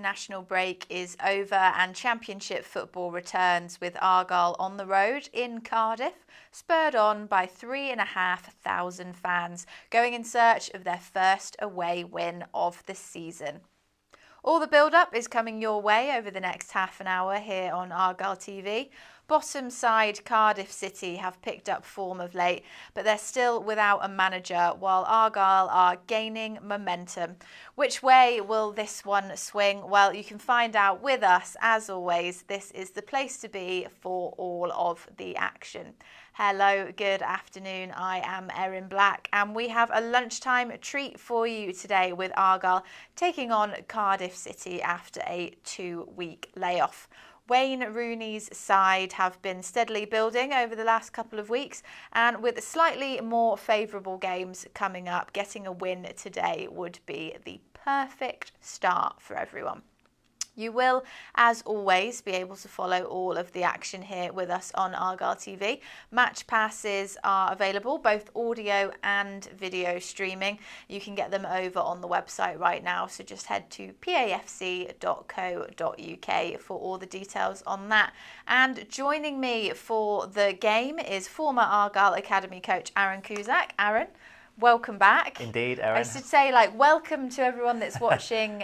international break is over and Championship football returns with Argyle on the road in Cardiff, spurred on by 3,500 fans going in search of their first away win of the season. All the build-up is coming your way over the next half an hour here on Argyle TV. Bottom side Cardiff City have picked up form of late, but they're still without a manager, while Argyle are gaining momentum. Which way will this one swing? Well, you can find out with us. As always, this is the place to be for all of the action. Hello, good afternoon. I am Erin Black, and we have a lunchtime treat for you today with Argyle taking on Cardiff City after a 2-week layoff. Wayne Rooney's side have been steadily building over the last couple of weeks, and with slightly more favourable games coming up, getting a win today would be the perfect start for everyone. You will, as always, be able to follow all of the action here with us on Argyle TV. Match passes are available, both audio and video streaming. You can get them over on the website right now, so just head to pafc.co.uk for all the details on that. And joining me for the game is former Argyle Academy coach Aaron Cusack. Aaron, welcome back. Indeed, Erin. I should say, welcome to everyone that's watching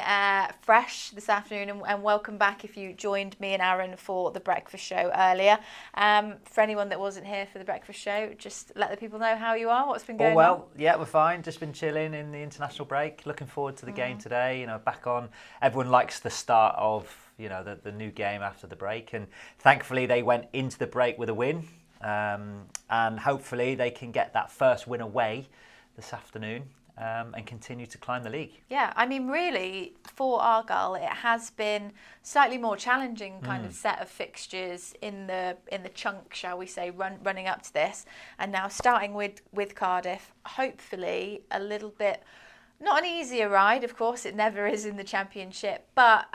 fresh this afternoon, and welcome back if you joined me and Aaron for the breakfast show earlier. For anyone that wasn't here for the breakfast show, just let the people know how you are, what's been going on. Yeah, we're fine. Just been chilling in the international break. Looking forward to the game today. Back on. Everyone likes the start of the new game after the break, and thankfully they went into the break with a win, and hopefully they can get that first win away this afternoon and continue to climb the league. Yeah, I mean, really, for Argyle, it has been slightly more challenging kind of set of fixtures in the chunk, shall we say, running up to this, and now starting with Cardiff, hopefully a little bit. Not an easier ride, of course, it never is in the Championship, but,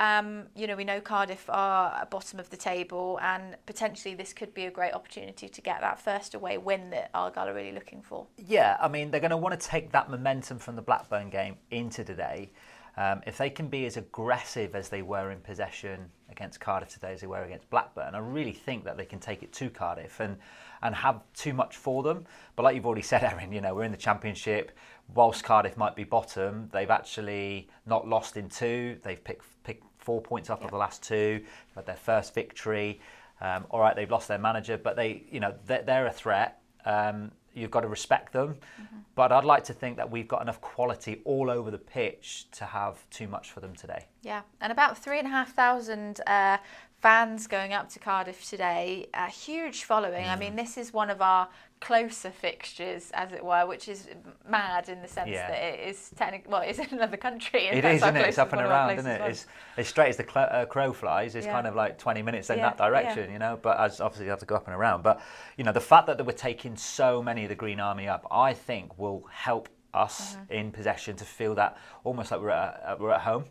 we know Cardiff are at bottom of the table, and potentially this could be a great opportunity to get that first away win that Argyle are really looking for. Yeah, I mean, they're going to want to take that momentum from the Blackburn game into today. If they can be as aggressive as they were in possession against Cardiff today as they were against Blackburn, I really think that they can take it to Cardiff and have too much for them. But like you've already said, Erin, we're in the Championship. Whilst Cardiff might be bottom, they've actually not lost in 2. They've picked 4 points up of the last 2. They've had their first victory. All right, they've lost their manager, but they're a threat. You've got to respect them. But I'd like to think that we've got enough quality all over the pitch to have too much for them today. Yeah, and about 3,500 fans going up to Cardiff today, a huge following. I mean, this is one of our closer fixtures, as it were, which is mad in the sense that it is technically, it's in another country. And it is, isn't it? It's up and around, isn't it? It's as straight as the crow flies. It's kind of like 20 minutes in that direction, But as obviously you have to go up and around. But, the fact that we're taking so many of the Green Army up, I think will help us in possession to feel that almost like we're at home,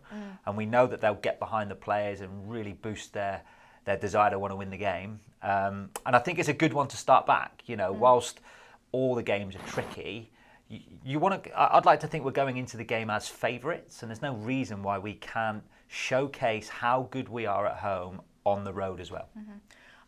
and we know that they'll get behind the players and really boost their desire to want to win the game. And I think it's a good one to start back. Whilst all the games are tricky, I'd like to think we're going into the game as favourites, and there's no reason why we can't showcase how good we are at home on the road as well.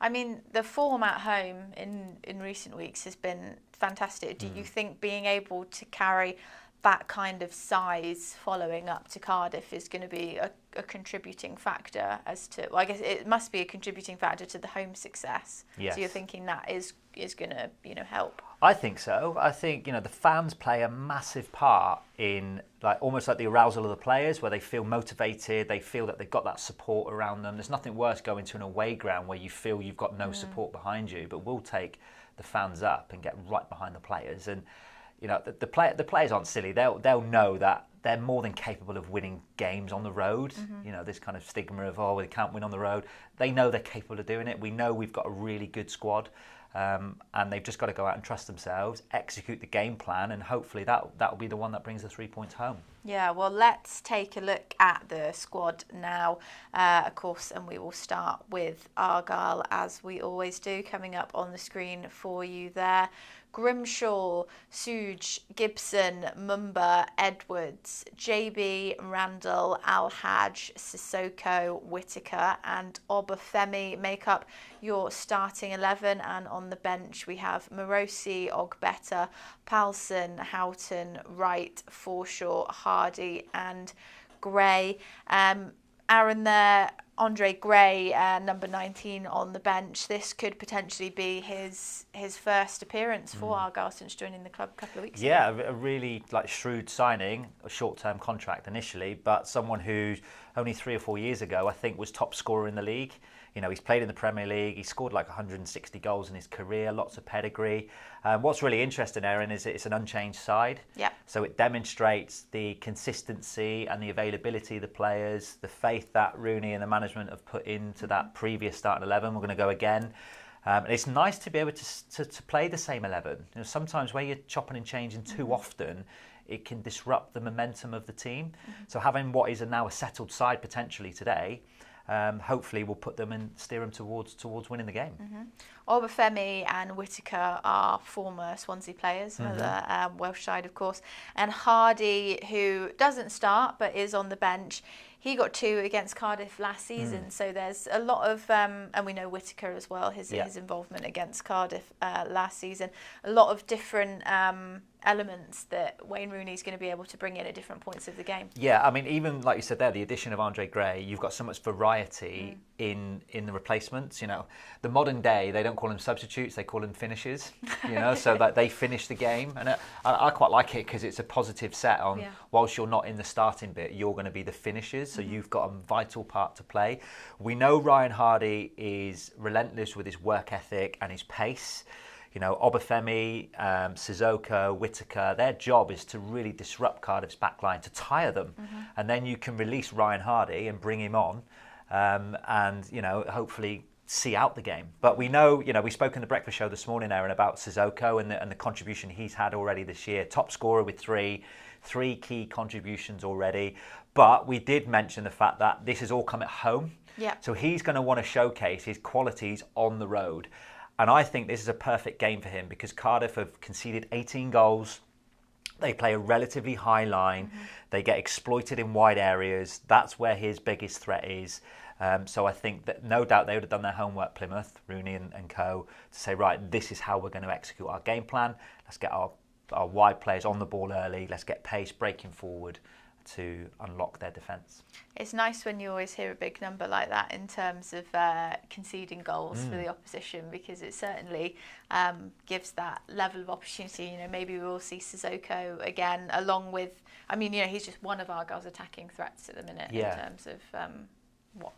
I mean, the form at home in recent weeks has been fantastic. Do you think being able to carry that kind of size following up to Cardiff is going to be a contributing factor as to, I guess it must be a contributing factor to the home success. Yes. So you're thinking that is going to, help? I think so. I think, the fans play a massive part in almost like the arousal of the players, where they feel motivated, they feel that they've got that support around them. There's nothing worse going to an away ground where you feel you've got no support behind you, but we'll take the fans up and get right behind the players. And the players aren't silly. They'll know that they're more than capable of winning games on the road. This kind of stigma of, they can't win on the road. They know they're capable of doing it. We know we've got a really good squad, and they've just got to go out and trust themselves, execute the game plan, and hopefully that will be the one that brings the 3 points home. Yeah, well, let's take a look at the squad now, of course, and we will start with Argyle, as we always do, coming up on the screen for you there. Grimshaw, Suge, Gibson, Mumba, Edwards, JB, Randall, Al-Haj, Sissoko, Whittaker and Obafemi make up your starting 11, and on the bench we have Morosi, Ogbeta, Palson, Houghton, Wright, Forshaw, Hardy and Gray. Aaron there, Andre Gray, number 19 on the bench. This could potentially be his first appearance for Argyle since joining the club a couple of weeks ago. Yeah, a really shrewd signing, a short-term contract initially, but someone who only 3 or 4 years ago I think was top scorer in the league. You know, he's played in the Premier League. He scored 160 goals in his career, lots of pedigree. What's really interesting, Erin, is it's an unchanged side. Yeah. So it demonstrates the consistency and the availability of the players, the faith that Rooney and the management have put into that previous starting 11. We're going to go again. And it's nice to be able to play the same 11. You know, sometimes where you're chopping and changing too often, it can disrupt the momentum of the team. So having what is now a settled side potentially today, hopefully will put them and steer them towards winning the game. Obafemi and Whittaker are former Swansea players, another Welsh side, of course. And Hardy, who doesn't start but is on the bench, he got 2 against Cardiff last season. So there's a lot of, and we know Whittaker as well, his involvement against Cardiff last season. A lot of different elements that Wayne Rooney's going to be able to bring in at different points of the game. Yeah, I mean, even like you said there, the addition of Andre Gray, you've got so much variety in the replacements. You know, the modern day, they don't call them substitutes, they call them finishers, you know, so that they finish the game. And I quite like it because it's a positive set on, whilst you're not in the starting bit, you're going to be the finishers, so you've got a vital part to play. We know Ryan Hardy is relentless with his work ethic and his pace. You know, Obafemi, Sissoko, Whittaker, their job is to really disrupt Cardiff's backline, to tire them. And then you can release Ryan Hardy and bring him on and, you know, hopefully see out the game. But we know, you know, we spoke in the breakfast show this morning, Aaron, about Sissoko and the contribution he's had already this year. Top scorer with three key contributions already. But we did mention the fact that this has all come at home. Yeah. So he's going to want to showcase his qualities on the road. And I think this is a perfect game for him because Cardiff have conceded 18 goals. They play a relatively high line. They get exploited in wide areas. That's where his biggest threat is. So I think that no doubt they would have done their homework, Plymouth, Rooney and co, to say, right, this is how we're going to execute our game plan. Let's get our wide players on the ball early. Let's get pace breaking forward to unlock their defence. It's nice when you always hear a big number like that in terms of conceding goals for the opposition, because it certainly gives that level of opportunity. You know, maybe we will see Sissoko again, along with, I mean, you know, he's just one of Argyle's attacking threats at the minute in terms of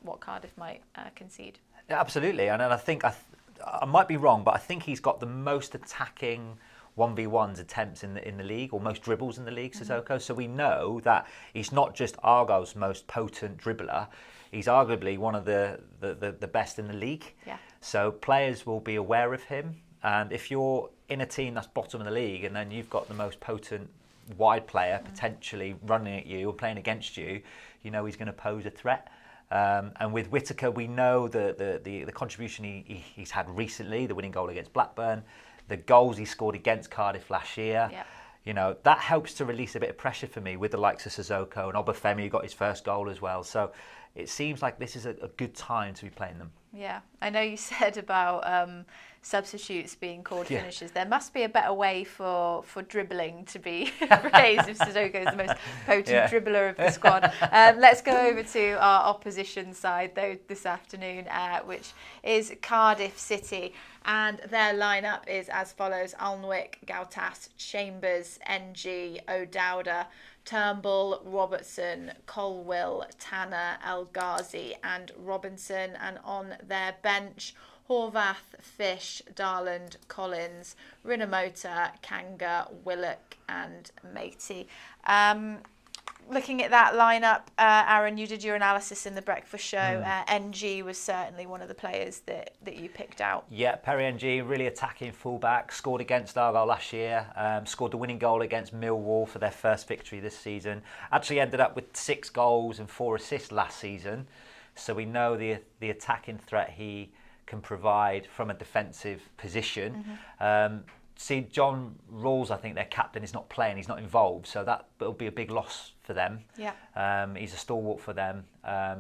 what Cardiff might concede. Yeah, absolutely, and I think I might be wrong, but I think he's got the most attacking 1v1s attempts in the league, or most dribbles in the league, Sissoko. So we know that he's not just Argyle's most potent dribbler, he's arguably one of the best in the league. Yeah. So players will be aware of him, and if you're in a team that's bottom of the league and then you've got the most potent wide player potentially running at you or playing against you, you know he's going to pose a threat. And with Whittaker, we know the contribution he's had recently, the winning goal against Blackburn, the goals he scored against Cardiff last year. Yeah. You know, that helps to release a bit of pressure for me with the likes of Sissoko and Obafemi, who got his first goal as well. So it seems like this is a good time to be playing them. Yeah, I know you said about substitutes being called finishers. There must be a better way for dribbling to be phrased if Sissoko is the most potent dribbler of the squad. Let's go over to our opposition side, though, this afternoon, which is Cardiff City. And their lineup is as follows: Alnwick, Gautas, Chambers, NG, O'Dowda, Turnbull, Robertson, Colwill, Tanner, El Ghazi and Robinson. And on their bench, Horvath, Fish, Darland, Collins, Rinomota, Kanga, Willock and Matey. Looking at that lineup, Aaron, you did your analysis in the breakfast show. NG was certainly one of the players that you picked out. Yeah, Perry NG, really attacking fullback, scored against Argyle last year, scored the winning goal against Millwall for their first victory this season. Actually ended up with 6 goals and 4 assists last season. So we know the attacking threat he can provide from a defensive position. see John Rawls, I think their captain, is not playing, he's not involved, so that will be a big loss for them. Yeah. He's a stalwart for them.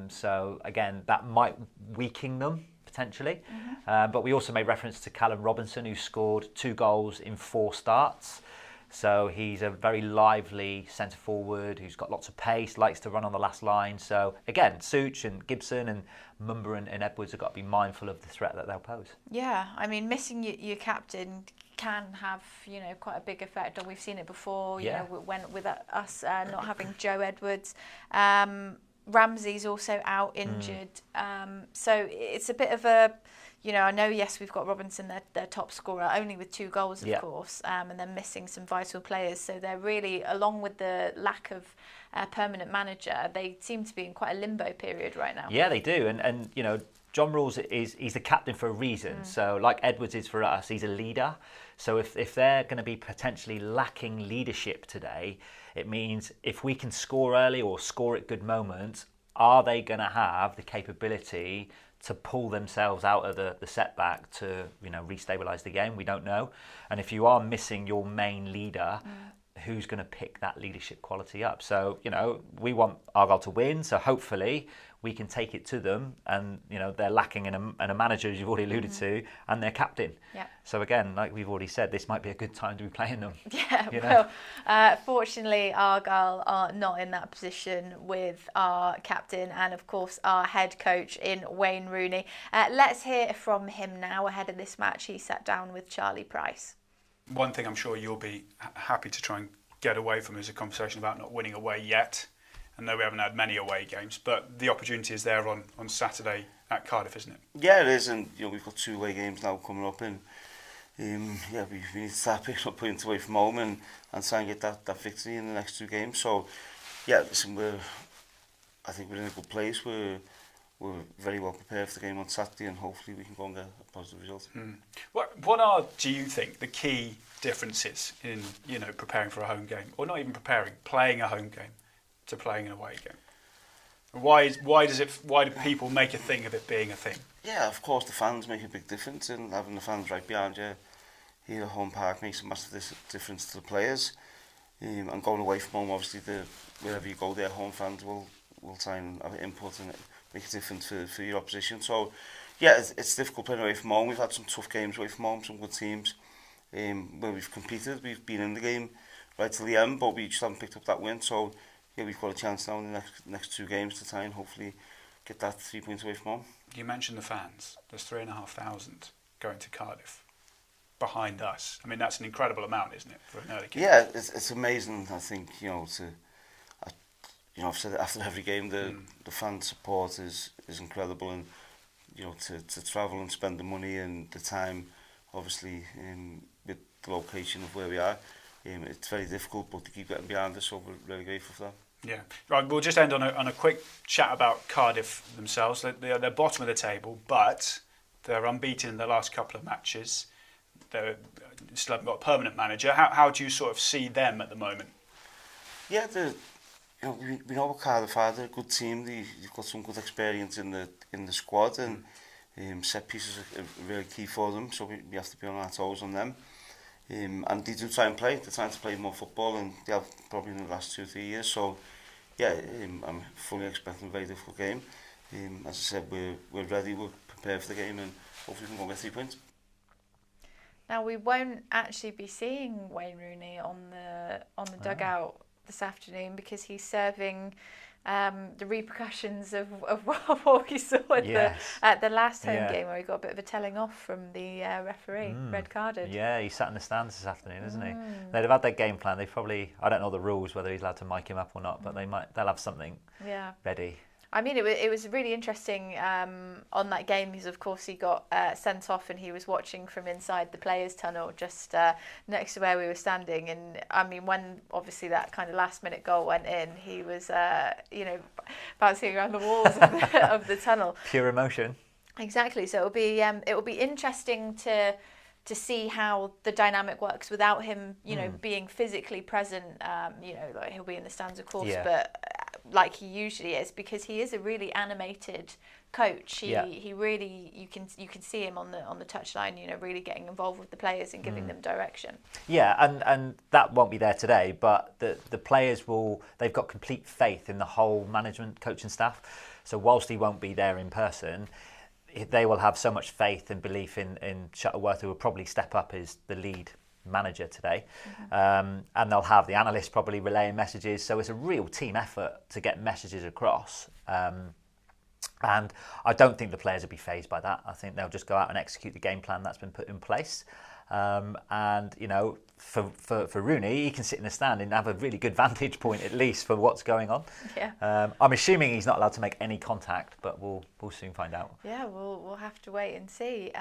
So again, that might weaken them potentially. But we also made reference to Callum Robinson, who scored 2 goals in 4 starts. So he's a very lively centre forward who's got lots of pace, likes to run on the last line. So again, Such and Gibson and Mumba and Edwards have got to be mindful of the threat that they'll pose. Yeah, I mean, missing your captain can have, quite a big effect. And we've seen it before, when with us not having Joe Edwards. Ramsey's also out injured. So it's a bit of a, I know, yes, we've got Robinson, their top scorer, only with 2 goals, of course, and they're missing some vital players. So they're really, along with the lack of permanent manager, they seem to be in quite a limbo period right now. Yeah, they do. And John Rawls he's the captain for a reason. So like Edwards is for us, he's a leader. So if they're going to be potentially lacking leadership today, it means if we can score early or score at good moments, are they going to have the capability to pull themselves out of the setback to restabilise the game? We don't know. And if you are missing your main leader, who's going to pick that leadership quality up? So we want Argyle to win, so hopefully we can take it to them. And they're lacking in a manager, as you've already alluded to, and their captain. Yeah. So again, like we've already said, this might be a good time to be playing them. Yeah, fortunately Argyle are not in that position with our captain and of course our head coach in Wayne Rooney. Let's hear from him now ahead of this match. He sat down with Charlie Price. One thing I'm sure you'll be happy to try and get away from is a conversation about not winning away yet. I know we haven't had many away games, but the opportunity is there on Saturday at Cardiff, isn't it? Yeah, it is, and we've got 2 away games now coming up, and we need to start picking up points away from home and try and get that victory in the next 2 games. So, yeah, listen, I think we're in a good place. We're very well prepared for the game on Saturday, and hopefully we can go and get a positive result. What are, do you think, the key differences in preparing for a home game, or not even preparing, playing a home game to playing an away game? Why do people make a thing of it being a thing? Yeah, of course the fans make a big difference, and having the fans right behind you here at home park makes a massive difference to the players. And going away from home, obviously, wherever you go, their home fans will try and have input and make a difference for your opposition. So, yeah, it's difficult playing away from home. We've had some tough games away from home, some good teams where we've competed. We've been in the game right till the end, but we just haven't picked up that win. So, yeah, we've got a chance now in the next 2 games to try and hopefully get that 3 points away from home. You mentioned the fans. There's 3,500 going to Cardiff behind us. I mean, that's an incredible amount, isn't it, for an early game? Yeah, it's amazing. I think I've said it after every game. The fan support is incredible, and to travel and spend the money and the time, obviously, with the location of where we are, it's very difficult. But to keep getting behind us, so we're really grateful for that. Yeah, right. We'll just end on a quick chat about Cardiff themselves. They're bottom of the table, but they're unbeaten in the last couple of matches. They still haven't got a permanent manager. How do you sort of see them at the moment? Yeah, we know what Cardiff are. They're a good team. They've got some good experience in the squad, and set pieces are really key for them. So we have to be on our toes on them. And they do try and play. They're trying to play more football, and they have probably in the last 2 or 3 years. So, yeah, I'm fully expecting a very difficult game. As I said, we're ready, we're prepared for the game, and hopefully we can go and get 3 points. Now, we won't actually be seeing Wayne Rooney on the dugout this afternoon because he's serving the repercussions of what we saw at the last home game, where he got a bit of a telling off from the referee, red carded. Yeah, he sat in the stands this afternoon, isn't he? They'd have had their game plan. They probably, I don't know the rules, whether he's allowed to mic him up or not, but they'll have something ready. I mean, it was really interesting on that game because, of course, he got sent off and he was watching from inside the players' tunnel just next to where we were standing. And, I mean, when, obviously, that kind of last-minute goal went in, he was, bouncing around the walls of the tunnel. Pure emotion. Exactly. So it will be interesting to see how the dynamic works without him, being physically present. Like he'll be in the stands, of course, but like he usually is, because he is a really animated coach. He really, you can see him on the touchline, you know, really getting involved with the players and giving them direction. Yeah, and that won't be there today, but the players they've got complete faith in the whole management, coaching staff. So whilst he won't be there in person, they will have so much faith and belief in Shuttleworth, who will probably step up as the lead manager today. And they'll have the analysts probably relaying messages. So it's a real team effort to get messages across. And I don't think the players will be fazed by that. I think they'll just go out and execute the game plan that's been put in place. And, you know, for Rooney, he can sit in the stand and have a really good vantage point, at least, for what's going on. Yeah. I'm assuming he's not allowed to make any contact, but we'll soon find out. Yeah, we'll have to wait and see.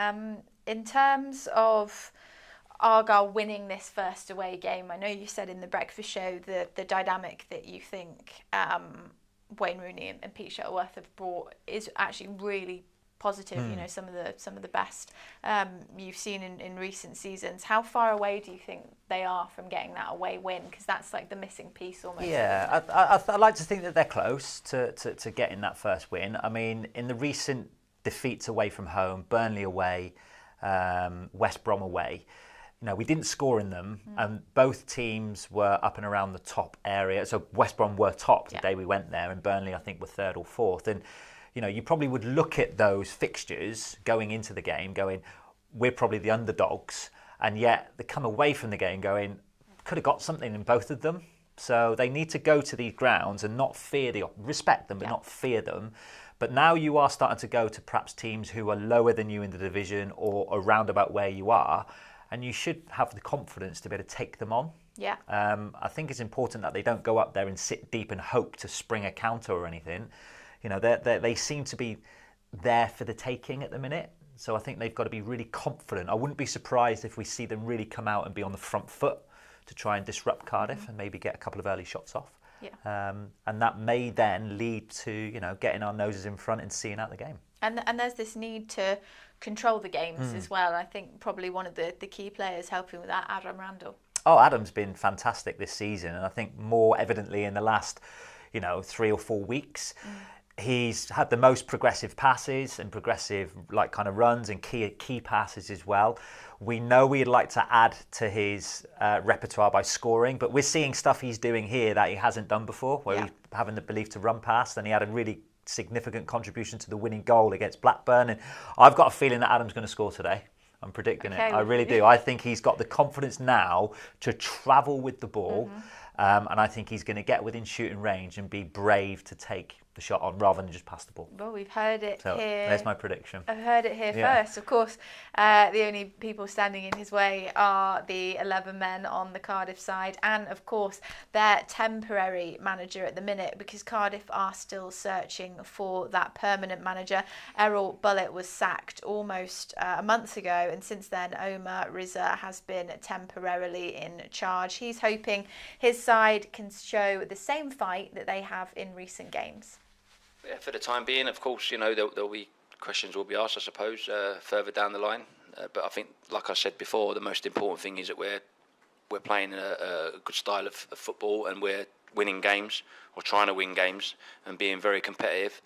In terms of Argyle winning this first away game, I know you said in the breakfast show the dynamic that you think Wayne Rooney and Pete Shuttleworth have brought is actually really positive. You know, some of the best you've seen in recent seasons. How far away do you think they are from getting that away win? Because that's like the missing piece almost. Yeah, I like to think that they're close to getting that first win. I mean, in the recent defeats away from home, Burnley away, West Brom away, you know, we didn't score in them, and both teams were up and around the top area. So West Brom were top the day we went there, and Burnley, I think, were third or fourth. And you know, you probably would look at those fixtures going into the game, going, we're probably the underdogs, and yet they come away from the game going, could have got something in both of them. So they need to go to these grounds and not fear respect them, but not fear them. But now you are starting to go to perhaps teams who are lower than you in the division or around about where you are, and you should have the confidence to be able to take them on. Yeah. I think it's important that they don't go up there and sit deep and hope to spring a counter or anything. You know, they seem to be there for the taking at the minute. So I think they've got to be really confident. I wouldn't be surprised if we see them really come out and be on the front foot to try and disrupt Cardiff and maybe get a couple of early shots off. Yeah. And that may then lead to, you know, getting our noses in front and seeing out the game. And there's this need to control the games as well. I think probably one of the key players helping with that, Adam Randall. Oh, Adam's been fantastic this season, and I think more evidently in the last, you know, 3 or 4 weeks. He's had the most progressive passes and progressive like kind of runs and key passes as well. We know we'd like to add to his repertoire by scoring, but we're seeing stuff he's doing here that he hasn't done before, where he's having the belief to run past, and he had a really significant contribution to the winning goal against Blackburn. And I've got a feeling that Adam's going to score today. I'm predicting it. I really do. I think he's got the confidence now to travel with the ball, and I think he's going to get within shooting range and be brave to take the shot on rather than just pass the ball. Well, we've heard it here. There's my prediction. I've heard it here first. Of course, the only people standing in his way are the 11 men on the Cardiff side, and of course their temporary manager at the minute, because Cardiff are still searching for that permanent manager. Errol Bullitt was sacked almost a month ago, and since then Omar Riza has been temporarily in charge. He's hoping his side can show the same fight that they have in recent games. Yeah, for the time being, of course, you know, there'll be questions will be asked, I suppose, further down the line. But I think, like I said before, the most important thing is that we're playing a good style of football, and we're winning games or trying to win games and being very competitive.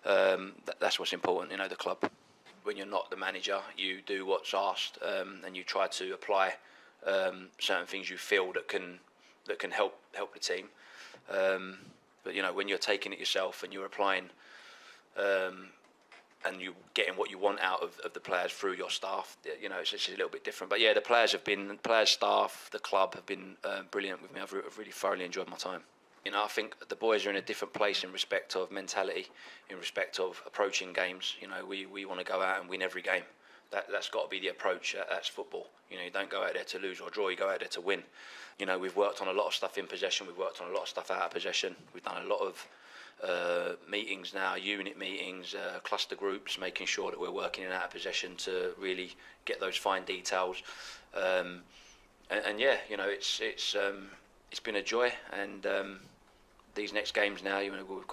That's what's important. You know, the club, when you're not the manager, you do what's asked, and you try to apply certain things you feel that can help the team. But you know, when you're taking it yourself and you're applying, and you're getting what you want out of the players through your staff, you know, it's just a little bit different. But yeah, the players, staff, the club have been brilliant with me. I've really thoroughly enjoyed my time. You know, I think the boys are in a different place in respect of mentality, in respect of approaching games. You know, we want to go out and win every game. That's got to be the approach. That's football. You know, you don't go out there to lose or draw. You go out there to win. You know, we've worked on a lot of stuff in possession. We've worked on a lot of stuff out of possession. We've done a lot of meetings now, unit meetings, cluster groups, making sure that we're working in out of possession to really get those fine details. And yeah, you know, it's been a joy. And these next games now, you know, we've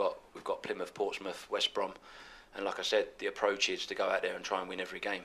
got Plymouth, Portsmouth, West Brom, and like I said, the approach is to go out there and try and win every game.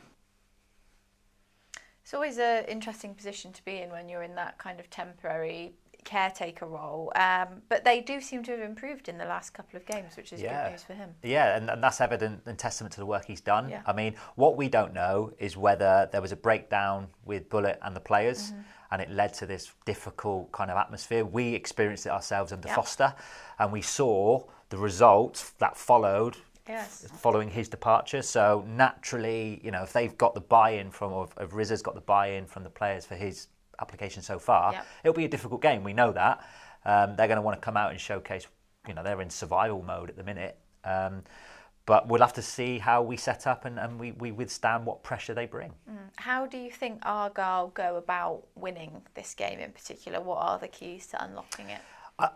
It's always an interesting position to be in when you're in that kind of temporary caretaker role, but they do seem to have improved in the last couple of games, which is good news for him. Yeah, and that's evident and testament to the work he's done. Yeah. I mean, what we don't know is whether there was a breakdown with Bullet and the players, and it led to this difficult kind of atmosphere. We experienced it ourselves under Foster, and we saw the results that followed. Yes. Following his departure. So naturally, you know, if they've got the buy-in from, or if Rizza's got the buy-in from the players for his application so far, it'll be a difficult game. We know that. They're going to want to come out and showcase, you know, they're in survival mode at the minute. But we'll have to see how we set up and we withstand what pressure they bring. How do you think Argyle go about winning this game in particular? What are the keys to unlocking it?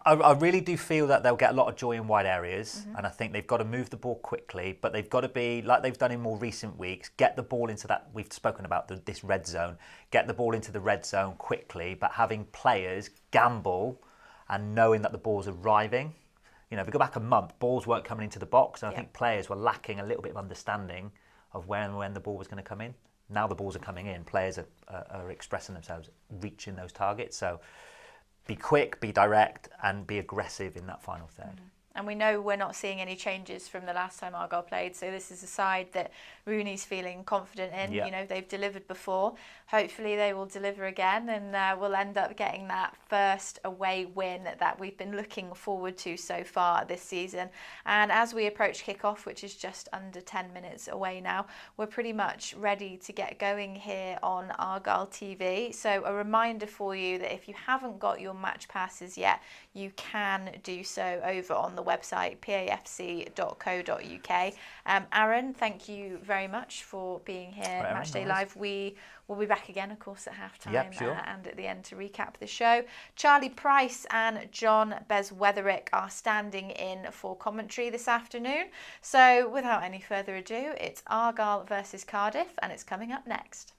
I really do feel that they'll get a lot of joy in wide areas, and I think they've got to move the ball quickly, but they've got to be, like they've done in more recent weeks, get the ball into that, we've spoken about this red zone, get the ball into the red zone quickly, but having players gamble and knowing that the ball's arriving. You know, if we go back a month, balls weren't coming into the box, and I think players were lacking a little bit of understanding of when the ball was going to come in. Now the balls are coming in, players are expressing themselves, reaching those targets, so be quick, be direct, and be aggressive in that final third. And we know we're not seeing any changes from the last time Argyle played, so this is a side that Rooney's feeling confident in. You know, they've delivered before. Hopefully they will deliver again, and we'll end up getting that first away win that we've been looking forward to so far this season. And as we approach kickoff, which is just under 10 minutes away now, we're pretty much ready to get going here on Argyle TV. So a reminder for you that if you haven't got your match passes yet, you can do so over on the website pafc.co.uk. Aaron, thank you very much for being here at Matchday Live. We will be back again, of course, at half-time and at the end to recap the show. Charlie Price and John Besweatherick are standing in for commentary this afternoon. So without any further ado, it's Argyle versus Cardiff, and it's coming up next.